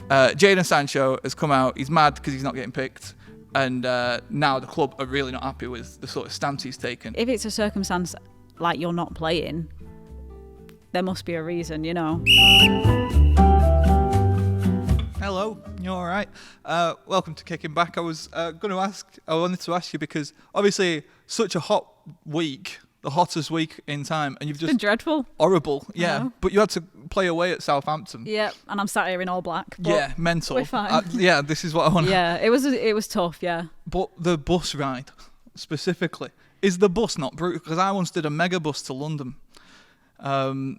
Jadon Sancho has come out. He's mad because he's not getting picked. And now the club are really not happy with the sort of stance he's taken. If it's a circumstance like you're not playing, there must be a reason, you know. Hello, you all right? Welcome to Kicking Back. I wanted to ask you because obviously such a hot week, the hottest week in time, and you've just been dreadful, horrible, yeah. No. But you had to play away at Southampton. Yeah, and I'm sat here in all black. But yeah, mental. We're fine. Yeah, this is what I want. Yeah, it was tough. Yeah. But the bus ride, specifically, is the bus not brutal? Because I once did a mega bus to London. It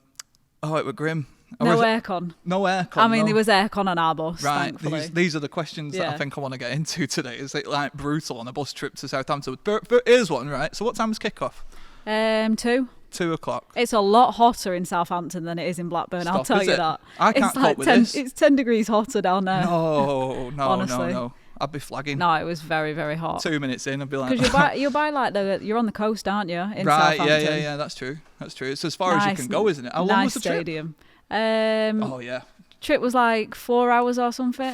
was grim. No aircon. No aircon. I mean, there was aircon on our bus. Right. Thankfully. These are the questions that I think I want to get into today. Is it like brutal on a bus trip to Southampton? But here's one, right? So what time is kick-off? 2. 2 o'clock. It's a lot hotter in Southampton than it is in Blackburn. I'll tell you that. I can't cope with this. It's 10 degrees hotter down there. No, honestly. no. I'd be flagging. No, it was very, very hot. 2 minutes in, I'd be like... Because you're by like you're on the coast, aren't you? In right, Southampton. yeah, that's true. It's as far as you can go, isn't it? How long was the trip? Stadium. Oh, yeah. Trip was like 4 hours or something.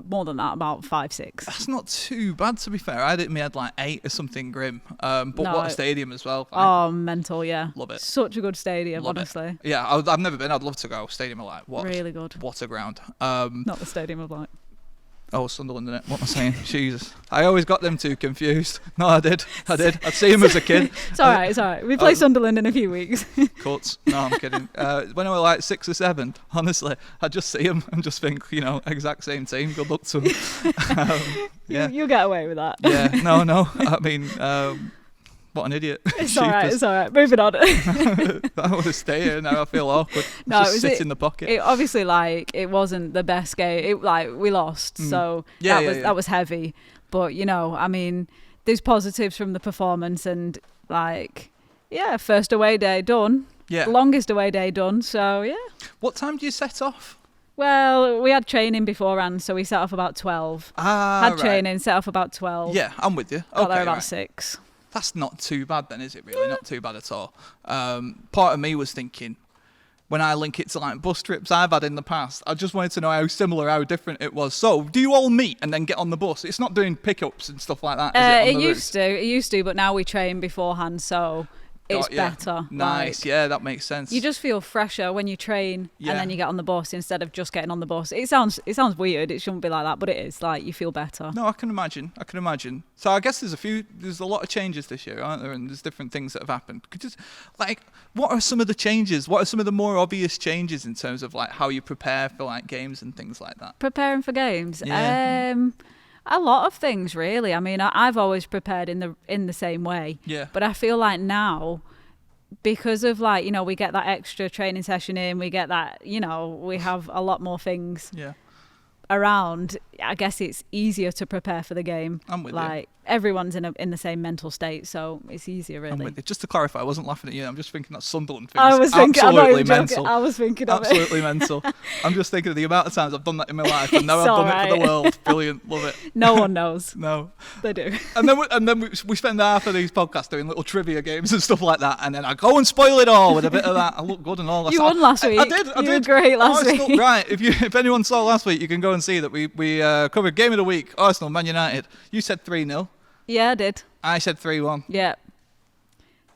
More than that, about 5, 6. That's not too bad, to be fair. I had it in my head like 8 or something grim. But what a stadium as well. Mental, yeah. Love it. Such a good stadium, Love honestly. It. Yeah, I've never been. I'd love to go. Stadium of Light. What? Really good. What a ground. Not the Stadium of Light. Oh, Sunderland, innit? What am I saying? Jesus. I always got them two confused. No, I did. I'd see him as a kid. It's all right. We play Sunderland in a few weeks. Cuts. No, I'm kidding. When I was like 6 or 7, honestly, I'd just see him and just think, exact same team. Good luck to him. Yeah. You'll get away with that. Yeah. No. I mean... what an idiot. It's all right. Moving on. I want to stay here now. I feel awkward. No, just sit in the pocket. It obviously, it wasn't the best game. We lost, so that was heavy. But, I mean, there's positives from the performance and, first away day done. Yeah. Longest away day done, so, yeah. What time do you set off? Well, we had training beforehand, so we set off about 12. Training, set off about 12. Yeah, I'm with you. Got there about 6. That's not too bad then, is it really? Not too bad at all. Part of me was thinking, when I link it to like bus trips I've had in the past, I just wanted to know how different it was. So, do you all meet and then get on the bus? It's not doing pickups and stuff like that, is it? It used to, but now we train beforehand, so... It's better. Nice, yeah, that makes sense. You just feel fresher when you train and then you get on the bus instead of just getting on the bus. It sounds weird. It shouldn't be like that, but it is. You feel better. No, I can imagine. So I guess there's a lot of changes this year, aren't there? And there's different things that have happened. What are some of the changes? What are some of the more obvious changes in terms of how you prepare for games and things like that? Preparing for games? Yeah. A lot of things, really. I mean, I've always prepared in the same way. Yeah. But I feel like now, because of we get that extra training session in, we get that, we have a lot more things around. I guess it's easier to prepare for the game. I'm with you. Everyone's in the same mental state, so it's easier, really. I'm with you. Just to clarify, I wasn't laughing at you. I'm just thinking that Sunderland thing I was thinking, absolutely mental. I was thinking of absolutely mental. I'm just thinking of the amount of times I've done that in my life, and now I've done it for the world. Brilliant, love it. No one knows. No, they do. And then we spend half of these podcasts doing little trivia games and stuff like that, and then I go and spoil it all with a bit of that. I look good and all. You won last week. I did. You were great last week. Right. If anyone saw last week, you can go and see that we covered game of the week. Arsenal, Man United. You said 3-0. Yeah, I did. I said 3-1. Yeah.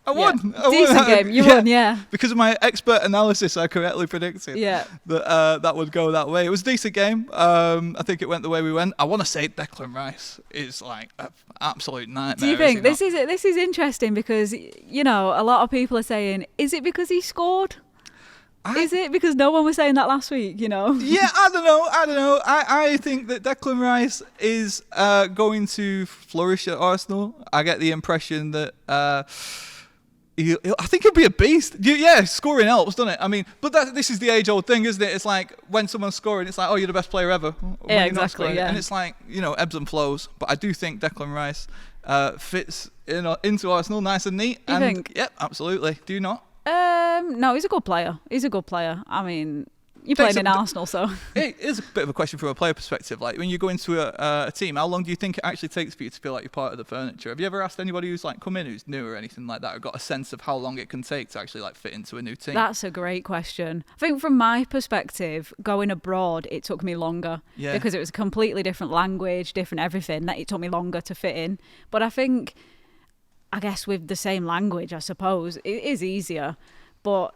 I won. Decent game. You won, yeah. Because of my expert analysis, I correctly predicted that would go that way. It was a decent game. I think it went the way we went. I want to say Declan Rice is an absolute nightmare. Do you think this is interesting because a lot of people are saying, is it because he scored? Is it because no one was saying that last week? Yeah, I don't know. I think that Declan Rice is going to flourish at Arsenal. I get the impression that I think he'll be a beast. Yeah, scoring helps, doesn't it? I mean, but this is the age-old thing, isn't it? It's like when someone's scoring, it's like, oh, you're the best player ever. Yeah, exactly. Yeah. And it's like, ebbs and flows. But I do think Declan Rice fits into Arsenal nice and neat. You think? Yep, absolutely. Do you not? No, he's a good player. I mean, You're playing in Arsenal, so... It is a bit of a question from a player perspective. Like, when you go into a team, how long do you think it actually takes for you to feel like you're part of the furniture? Have you ever asked anybody who's, like, come in who's new or anything like that, or got a sense of how long it can take to actually, like, fit into a new team? That's a great question. I think from my perspective, going abroad, it took me longer. Yeah. Because it was a completely different language, different everything, that it took me longer to fit in. But I think, I guess with the same language, I suppose, it is easier. But...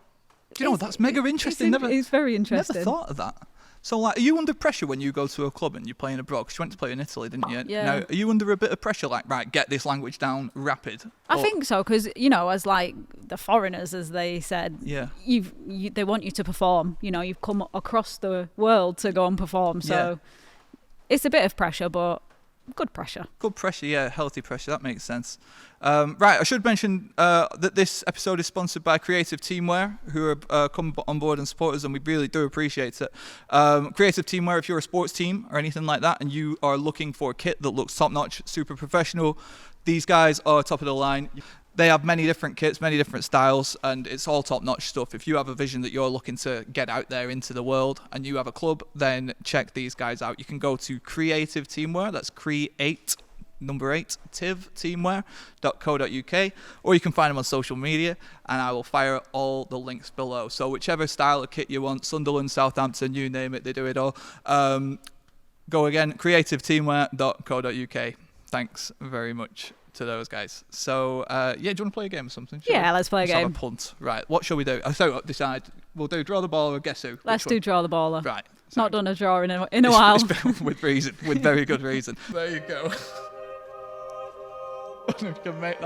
Do you know, that's mega interesting. It's very interesting. Never thought of that. So, like, are you under pressure when you go to a club and you're playing abroad? Because you went to play in Italy, didn't you? Yeah. Now, are you under a bit of pressure, like, right, get this language down rapid? I think so, because, you know, as, like, the foreigners, as they said, they want you to perform. You know, you've come across the world to go and perform. So it's a bit of pressure, but good pressure. Good pressure, yeah, healthy pressure. That makes sense. Right, I should mention that this episode is sponsored by Creative Teamwear, who are come on board and support us, and we really do appreciate it. Creative Teamwear, if you're a sports team or anything like that, and you are looking for a kit that looks top-notch, super professional, these guys are top of the line. They have many different kits, many different styles, and it's all top-notch stuff. If you have a vision that you're looking to get out there into the world and you have a club, then check these guys out. You can go to Creative Teamwear, that's create, number 8, teamwear.co.uk, or you can find them on social media, and I will fire all the links below. So whichever style of kit you want, Sunderland, Southampton, you name it, they do it all. Go again, creativeteamwear.co.uk. Thanks very much to those guys. So, do you want to play a game or something? Let's play a game. Have a punt. Right, what shall we do? So decide. We'll do draw the ball or guess who. Let's do draw the baller. Right. Not done a draw in a while. With reason, with very good reason. There you go.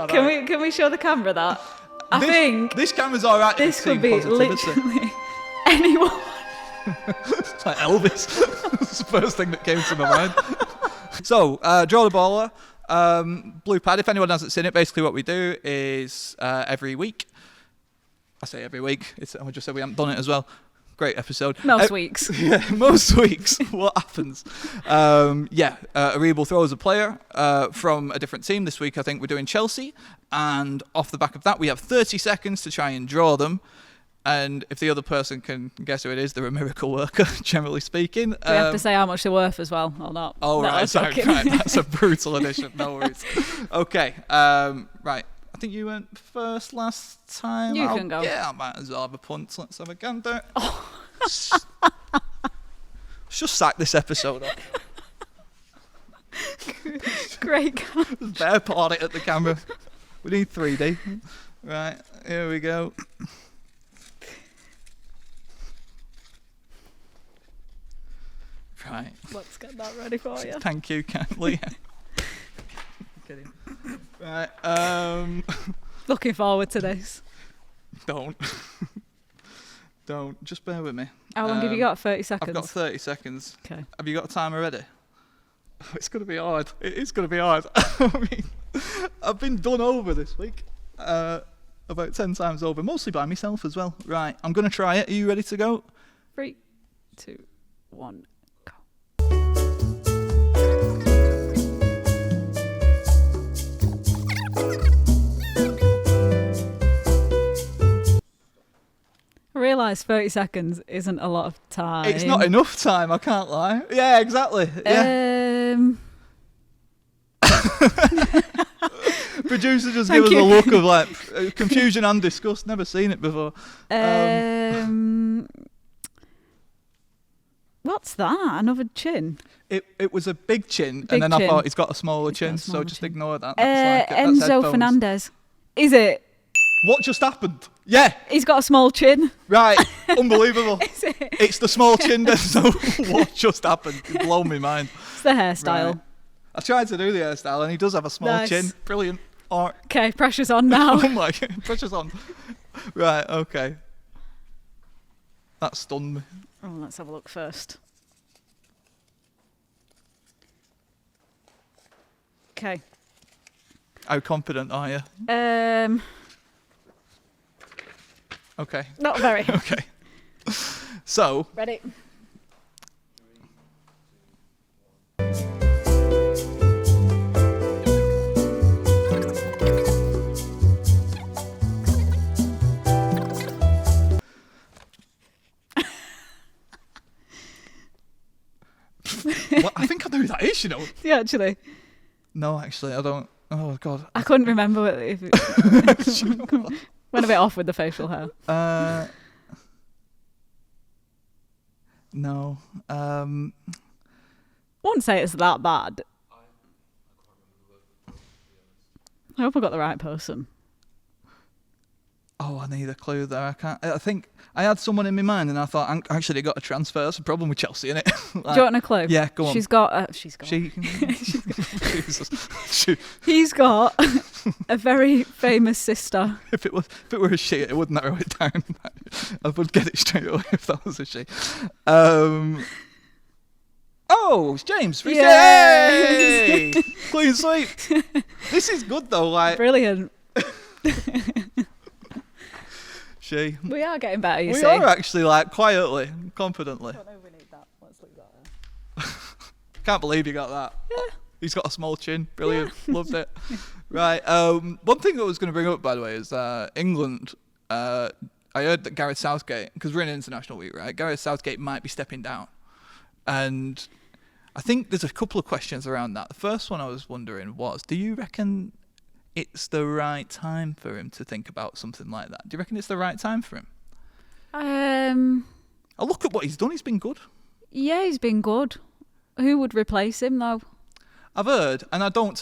Can we show the camera that? I think this camera's all right. This could be literally anyone. It's like Elvis. That's the first thing that came to my mind. So, draw the baller. Blue pad. If anyone hasn't seen it, basically what we do is every week. I say every week. I just said we haven't done it as well. Great episode. Most weeks. Yeah, most weeks. What happens? Ariel throws a player from a different team. This week, I think we're doing Chelsea. And off the back of that, we have 30 seconds to try and draw them. And if the other person can guess who it is, they're a miracle worker, generally speaking. Do we have to say how much they're worth as well, or not? Oh, right. Sorry, right. That's a brutal addition. No worries. Okay. Right. I think you went first last time. You can go. Yeah, I might as well have a punt. Let's have a gander. Oh. Let's just sack this episode up. Great. Bear part it at the camera. We need 3D. Right. Here we go. Right. Let's get that ready for you. Thank you, Leah. Kidding. Right. Looking forward to this. Don't. Just bear with me. How long have you got? 30 seconds? I've got 30 seconds. Okay. Have you got a timer ready? Oh, it's going to be hard. It is going to be hard. I mean, I've been done over this week. About 10 times over. Mostly by myself as well. Right. I'm going to try it. Are you ready to go? 3, 2, 1. I realise 30 seconds isn't a lot of time. It's not enough time, I can't lie. Yeah, exactly. Yeah. Producer just give us a look of like confusion and disgust. Never seen it before. What's that? Another chin? It was a big chin, and then I thought he's got a smaller chin, so just ignore that. Enzo Fernandez. Is it? What just happened? Yeah. He's got a small chin. Right. Unbelievable. Is it? It's the small chin, so what just happened? It blew my mind. It's the hairstyle. Right. I tried to do the hairstyle, and he does have a small chin. Brilliant. Okay, pressure's on now. Oh my God, pressure's on. Right, okay. That stunned me. Oh, let's have a look first. Okay. How confident are you? Okay. Not very. Okay. So. Ready? What? I think I know who that is, you know. Yeah, actually. No, actually, I don't. Oh, God. I couldn't remember if it went a bit off with the facial hair. No. I wouldn't say it's that bad. I hope I got the right person. Oh, I need a clue there. I can't. I think I had someone in my mind, and I thought, actually, they got a transfer. That's a problem with Chelsea, innit? Do you want a clue? Yeah, go on. She's got. He's got a very famous sister. If it were a she, it wouldn't narrow it down. I would get it straight away if that was a she. Oh, it's James. Yay! Clean sweep. This is good though. Like brilliant. She. We are getting better. You see. We are actually, like, quietly, confidently. I don't know if we need that. Let's leave that there. Can't believe you got that. Yeah. He's got a small chin. Brilliant. Yeah. Loved it. Right. One thing I was going to bring up, by the way, is England. I heard that Gareth Southgate, because we're in international week, right? Gareth Southgate might be stepping down. And I think there's a couple of questions around that. The first one I was wondering was, do you reckon it's the right time for him to think about something like that? Do you reckon it's the right time for him? I look at what he's done. He's been good. Yeah, he's been good. Who would replace him, though? I've heard, and I don't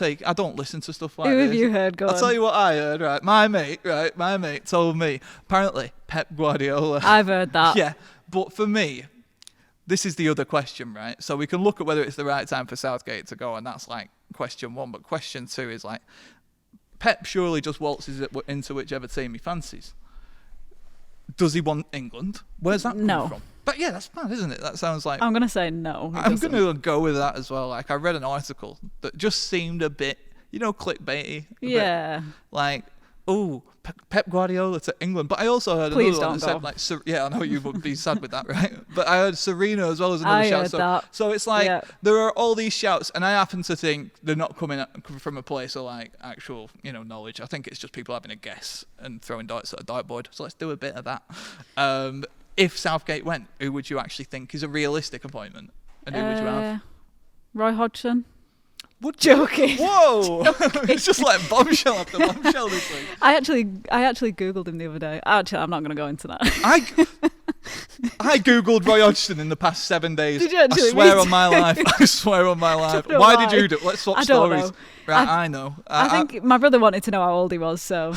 listen to stuff like this. Who have you heard? Go on. I'll tell you what I heard, right? My mate told me, apparently, Pep Guardiola. I've heard that. Yeah, but for me, this is the other question, right? So we can look at whether it's the right time for Southgate to go, and that's like question one. But question two is like, Pep surely just waltzes into whichever team he fancies. Does he want England? Where's that coming from? But yeah, that's mad, isn't it? That sounds like... I'm going to say no. I'm going to go with that as well. Like, I read an article that just seemed a bit, clickbaity. Yeah. Like, oh, Pep Guardiola to England. But I also heard another one that said, like, I know you would be sad with that, right? But I heard Serena as well as another shout. So it's like, there are all these shouts, and I happen to think they're not coming from a place of, like, actual, knowledge. I think it's just people having a guess and throwing darts at a dartboard. So let's do a bit of that. If Southgate went, who would you actually think is a realistic appointment? And who would you have? Roy Hodgson. What? Joking. Whoa! Joking. It's just like bombshell after bombshell this week. I actually Googled him the other day. Actually, I'm not going to go into that. I Googled Roy Hodgson in the past 7 days. Did you actually? I swear on my life. I swear on my life. Why did you do it? Let's swap stories. Know. Right, I know. I think my brother wanted to know how old he was, so...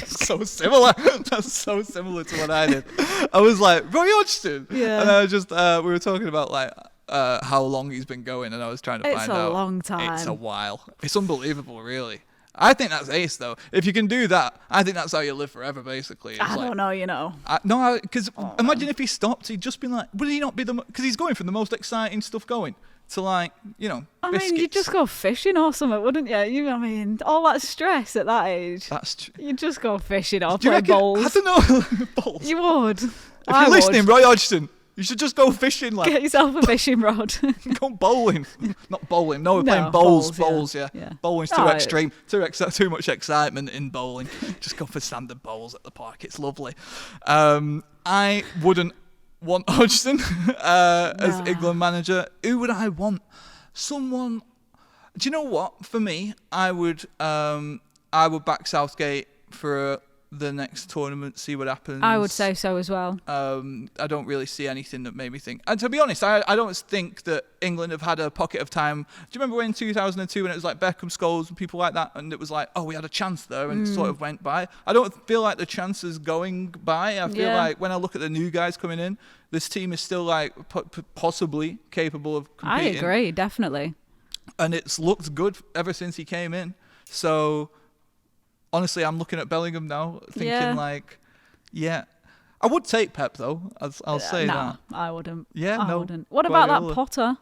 So similar. That's so similar to what I did. I was like, Roy Hodgson? Yeah. And I just, we were talking about, like, how long he's been going, and I was trying to find out. It's a long time. It's a while. It's unbelievable, really. I think that's ace, though. If you can do that, I think that's how you live forever, basically. I don't know, No, because imagine if he stopped, he'd just been like, would he not be because he's going from the most exciting stuff going to, like, I biscuits. mean, you'd just go fishing or something, wouldn't you? All that stress at that age. That's true. You'd just go fishing or play bowls. I don't know. Bowls. You would. If you're listening, Roy Hodgson, you should just go fishing. Like, get yourself a fishing rod. Go bowling. Not bowling. No, we're playing bowls. Bowls, yeah. Bowling's too extreme. Too much excitement in bowling. Just go for standard bowls at the park. It's lovely. I wouldn't want Hodgson as England manager. Who would I want? Someone. Do you know what? For me, I would back Southgate for the next tournament, see what happens. I would say so as well. I don't really see anything that made me think. And to be honest, I don't think that England have had a pocket of time. Do you remember in 2002 when it was like Beckham, Scholes and people like that, and it was like, oh, we had a chance there, and it sort of went by. I don't feel like the chance is going by. I feel like when I look at the new guys coming in, this team is still like possibly capable of competing. I agree, definitely. And it's looked good ever since he came in. So... honestly, I'm looking at Bellingham now, thinking I would take Pep though. I'll say that. I wouldn't. Yeah, I wouldn't. What about that Potter?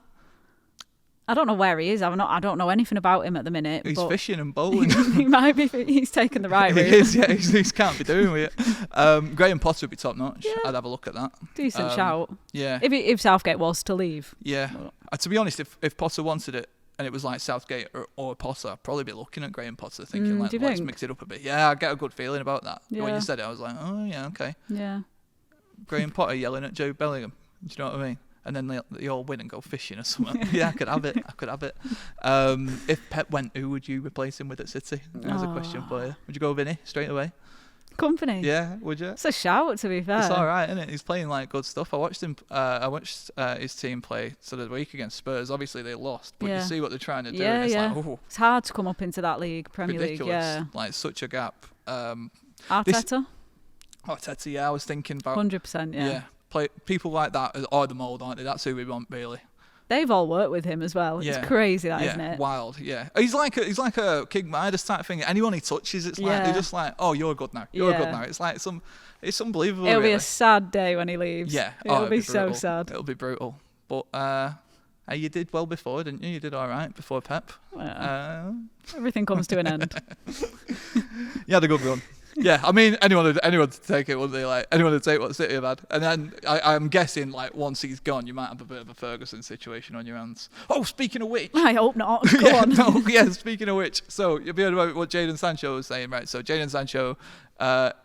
I don't know where he is. I don't know anything about him at the minute. He's fishing and bowling. He might be. He's taken the right route. He is. Yeah, he can't be doing with it. Graham Potter would be top notch. Yeah. I'd have a look at that. Decent shout. Yeah. If Southgate was to leave. Yeah. To be honest, if Potter wanted it, and it was like Southgate or Potter, I'd probably be looking at Graham Potter thinking, let's mix it up a bit. Yeah, I get a good feeling about that. Yeah. When you said it, I was like, oh, yeah, okay. Yeah. Graham Potter yelling at Joe Bellingham. Do you know what I mean? and then they all win and go fishing or something. Yeah, I could have it. If Pep went, who would you replace him with at City? There's a question for you. Would you go Vinny straight away? Company. Yeah, would you? It's a shout, to be fair. It's all right, isn't it? He's playing like good stuff. I watched him. I watched his team play sort of the week against Spurs. Obviously they lost, but you see what they're trying to do. And it's like, it's hard to come up into that league, Premier ridiculous. League. Yeah, like such a gap. Arteta, yeah, I was thinking about 100%. Yeah, people like that are the mould, aren't they? That's who we want, really. They've all worked with him as well. It's crazy, isn't it? Wild. Yeah, he's like a King Midas type thing. Anyone he touches, it's like they're just like, oh, you're good now. You're good now. It's like it's unbelievable. It'll be a sad day when he leaves. Yeah, it'll be so sad. It'll be brutal. But you did well before, didn't you? You did all right before Pep. Well, everything comes to an end. You had a good run. Yeah, I mean, anyone would take it, wouldn't they? Like, anyone would take what City have had. And then I'm guessing, like, once he's gone, you might have a bit of a Ferguson situation on your hands. Oh, speaking of which. I hope not. Go on. Speaking of which. So, you'll be heard about what Jadon Sancho was saying, right? So, Jadon Sancho,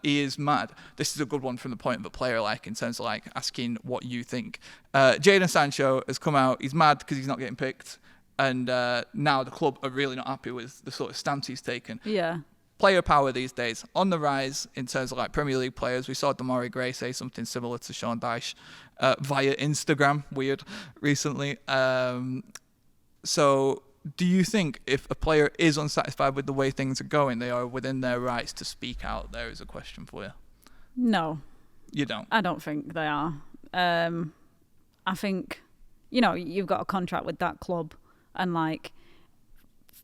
he is mad. This is a good one from the point of a player, like, in terms of, like, asking what you think. Jadon Sancho has come out. He's mad because he's not getting picked. And now the club are really not happy with the sort of stance he's taken. Yeah. Player power these days on the rise in terms of like Premier League players. We saw Demarai Gray say something similar to Sean Dyche via Instagram, recently. So do you think if a player is unsatisfied with the way things are going, they are within their rights to speak out? There is a question for you. No. You don't? I don't think they are. I think, you've got a contract with that club and like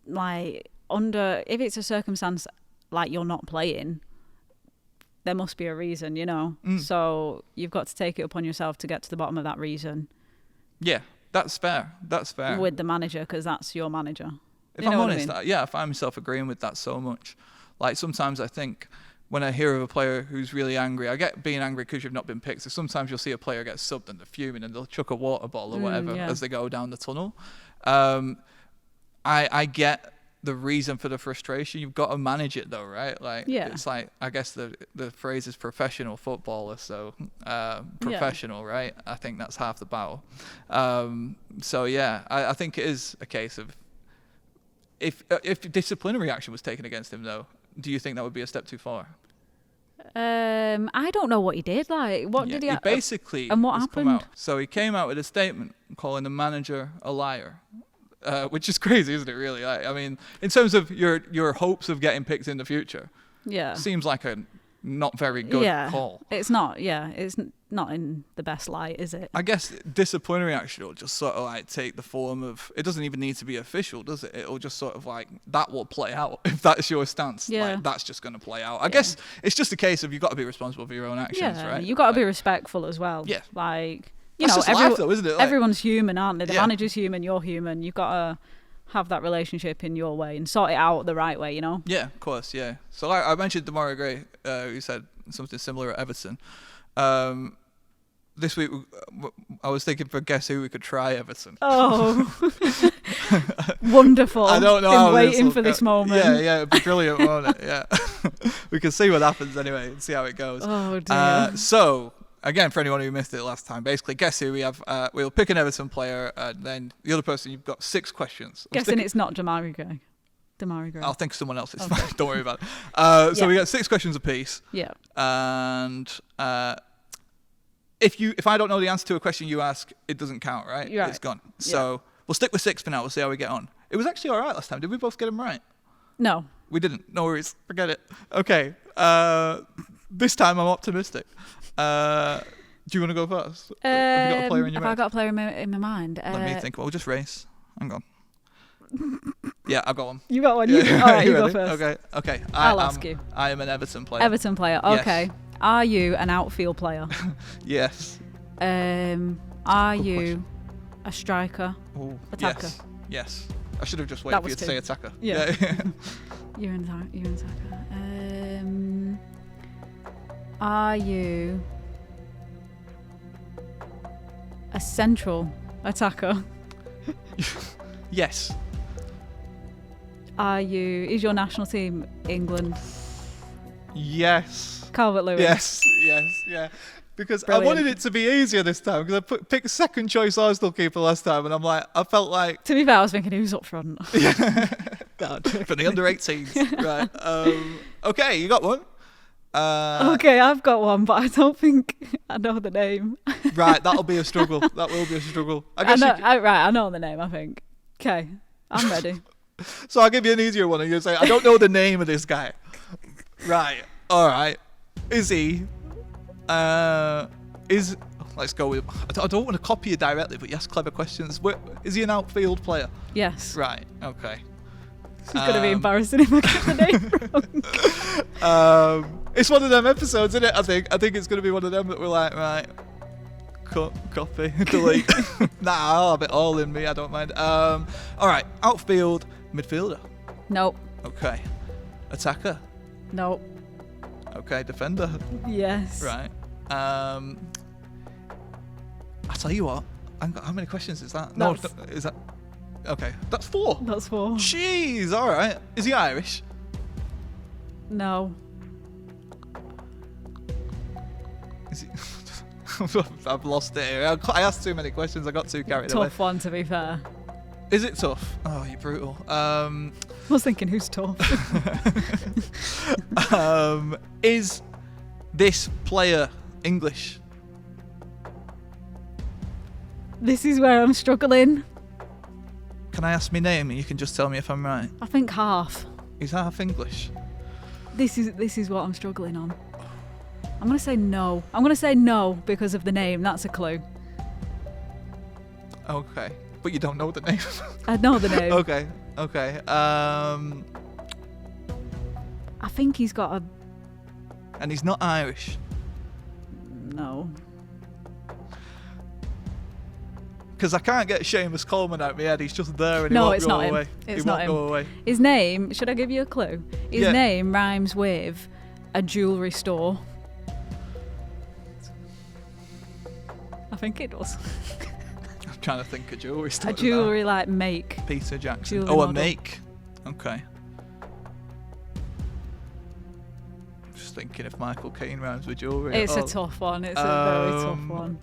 if it's a circumstance like you're not playing, there must be a reason, So you've got to take it upon yourself to get to the bottom of that reason. Yeah, that's fair. With the manager, because that's your manager. If I'm honest, I find myself agreeing with that so much. Like sometimes I think when I hear of a player who's really angry, I get being angry because you've not been picked. So sometimes you'll see a player get subbed and they're fuming and they'll chuck a water bottle or whatever as they go down the tunnel. I get the reason for the frustration. You've got to manage it though, right? Like it's like, I guess the phrase is professional footballer, so professional, right? I think that's half the battle. So yeah, I think it is a case of if disciplinary action was taken against him though, do you think that would be a step too far? I don't know what he did. Like, what did he basically and what happened? So he came out with a statement calling the manager a liar. Which is crazy, isn't it, really? I mean, in terms of your hopes of getting picked in the future, seems like a not very good call. It's not, it's not in the best light, is it? I guess disciplinary action will just sort of like take the form of, it doesn't even need to be official, does it? It'll just sort of like, that will play out if that's your stance. Yeah. Like, that's just going to play out. I guess it's just a case of you've got to be responsible for your own actions, right? You've got to be respectful as well. Yeah. Like... That's just life though, isn't it? Like, everyone's human, aren't they? The manager's human, you're human. You've got to have that relationship in your way and sort it out the right way, Yeah, of course, yeah. So like I mentioned Demarai Gray, who said something similar at Everton. This week, I was thinking for guess who we could try Everton. Oh, wonderful. I don't know. Been waiting for this moment. Yeah, it'd be brilliant, won't it? Yeah. We can see what happens anyway and see how it goes. Oh, dear. So... Again, for anyone who missed it last time, basically, guess who we have? We'll pick an Everton player, and then the other person, you've got 6 questions. Guessing it's not Demarai Gray. I'll think of someone else. It's fine. Don't worry about it. So we got 6 questions apiece. Yeah. And if I don't know the answer to a question you ask, it doesn't count, right? Right. It's gone. So we'll stick with 6 for now. We'll see how we get on. It was actually all right last time. Did we both get them right? No. We didn't. No worries. Forget it. Okay. This time I'm optimistic. Do you want to go first? Have you got a player in your mind? Have I got a player in my mind? Let me think. We'll just race. Hang on. Yeah, I've got one. You got one? All right, you go first. Okay. I'll ask you. I am an Everton player. Everton player, okay. Yes. Are you an outfield player? Yes. Are you a striker? Ooh, attacker? Yes. I should have just waited for you to say attacker. Yeah. You're an attacker. Are you a central attacker? Yes. Is your national team England? Yes. Calvert-Lewin? Yes, yeah. Because Brilliant. I wanted it to be easier this time because I picked second choice Arsenal keeper last time, and I felt like. To be fair, I was thinking who's up front. God, for the under 18s, right? Okay, you got one. Okay, I've got one, but I don't think I know the name. Right, that'll be a struggle. That will be a struggle. I know the name. I think. Okay, I'm ready. So I'll give you an easier one, and you'll say, I don't know the name of this guy. Right. All right. Is he? Let's go with. I don't want to copy you directly, but you ask clever questions. Is he an outfield player? Yes. Right. Okay. It's going to be embarrassing if I get the name wrong. It's one of them episodes, isn't it? I think it's going to be one of them that we're like, right, copy, delete. Nah, I'll have it all in me. I don't mind. All right, outfield, midfielder. Nope. Okay. Attacker. Nope. Okay, defender. Yes. Right. I'll tell you what. How many questions is that? No, is that? Okay, that's 4. That's 4. Jeez, all right. Is he Irish? No. Is he? I've lost it here. I asked too many questions. I got too carried away. Tough one, to be fair. Is it tough? Oh, you're brutal. I was thinking, who's tough? Is this player English? This is where I'm struggling. Can I ask my name and you can just tell me if I'm right? I think half. He's half English. This is what I'm struggling on. I'm going to say no. I'm going to say no because of the name. That's a clue. Okay. But you don't know the name. I know the name. Okay. I think he's got a... And he's not Irish. No. Because I can't get Seamus Coleman out of my head. He's just there and he won't go away. It's not him. Go away. His name, should I give you a clue? His name rhymes with a jewellery store. I think it does. I'm trying to think of jewellery store. A jewellery like make. Peter Jackson. Jewellery a model. make. Okay. Just thinking if Michael Caine rhymes with jewellery. It's a tough one. It's a very tough one.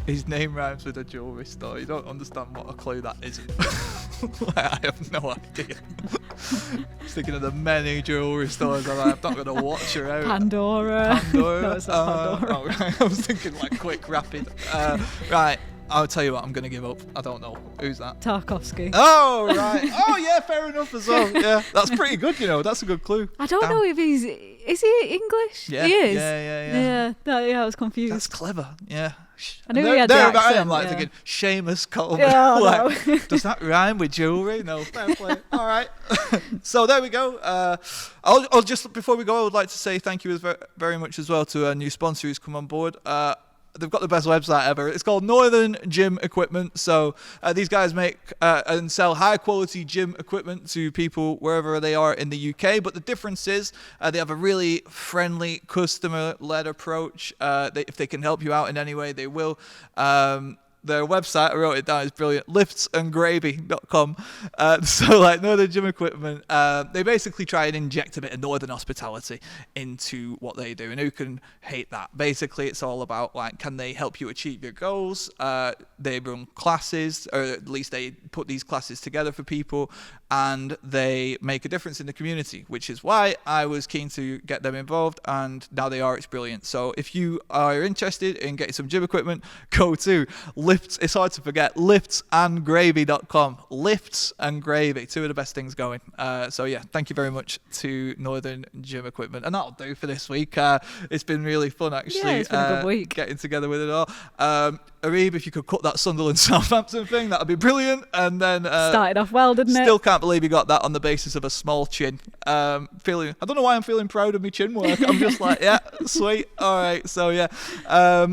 His name rhymes with a jewellery store. You don't understand what a clue that isn't. I have no idea. Just thinking of the many jewellery stores. I'm not going to watch her out. Pandora. No, it's not Pandora. Oh, right. I was thinking like quick, rapid. Right. I'll tell you what, I'm going to give up. I don't know. Who's that? Tarkovsky. Oh, right. Oh, yeah, fair enough as well. Yeah, that's pretty good, That's a good clue. I don't know if is he English? Yeah. He is. Yeah. I was confused. That's clever. Yeah. I knew he had the accent. I am like thinking, Seamus Coleman. Yeah, like, does that rhyme with jewellery? No, fair play. All right. So there we go. I'll just, before we go, I would like to say thank you very much as well to our new sponsor who's come on board. They've got the best website ever. It's called Northern Gym Equipment. So these guys make and sell high quality gym equipment to people wherever they are in the UK. But the difference is they have a really friendly customer-led approach. If they can help you out in any way, they will. Their website, I wrote it down, is brilliant, liftsandgravy.com. So like Northern Gym Equipment, they basically try and inject a bit of Northern hospitality into what they do. And who can hate that? Basically, it's all about like, can they help you achieve your goals? They run classes, or at least they put these classes together for people, and they make a difference in the community, which is why I was keen to get them involved, and now they are. It's brilliant. So if you are interested in getting some gym equipment, go to it's hard to forget, liftsandgravy.com. Lifts and Gravy, 2 of the best things going. So yeah, thank you very much to Northern Gym Equipment. And that'll do for this week. It's been really fun, actually. Yeah, it's been a good week. Getting together with it all. Arib, if you could cut that Sunderland Southampton thing, that'd be brilliant. And then started off well, didn't it? Still can't believe you got that on the basis of a small chin. I don't know why I'm feeling proud of my chin work. I'm just like, yeah, sweet. All right. So yeah,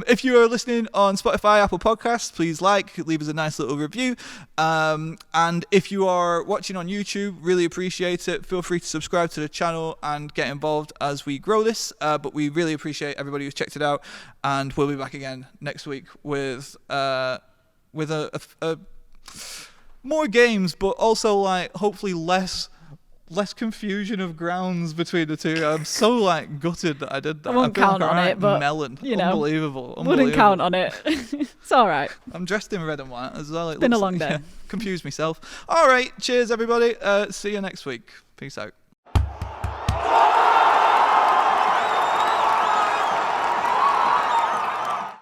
if you are listening on Spotify, Apple Podcasts, please leave us a nice little review. And if you are watching on YouTube, really appreciate it. Feel free to subscribe to the channel and get involved as we grow this. But we really appreciate everybody who's checked it out. And we'll be back again next week with a more games, but also like hopefully less less confusion of grounds between the two. I'm so like gutted that I did that. I won't count on it, but melon. You know, Unbelievable. Wouldn't count on it. It's all right. I'm dressed in red and white as well. Been a long day. Confused myself. All right. Cheers, everybody. See you next week. Peace out.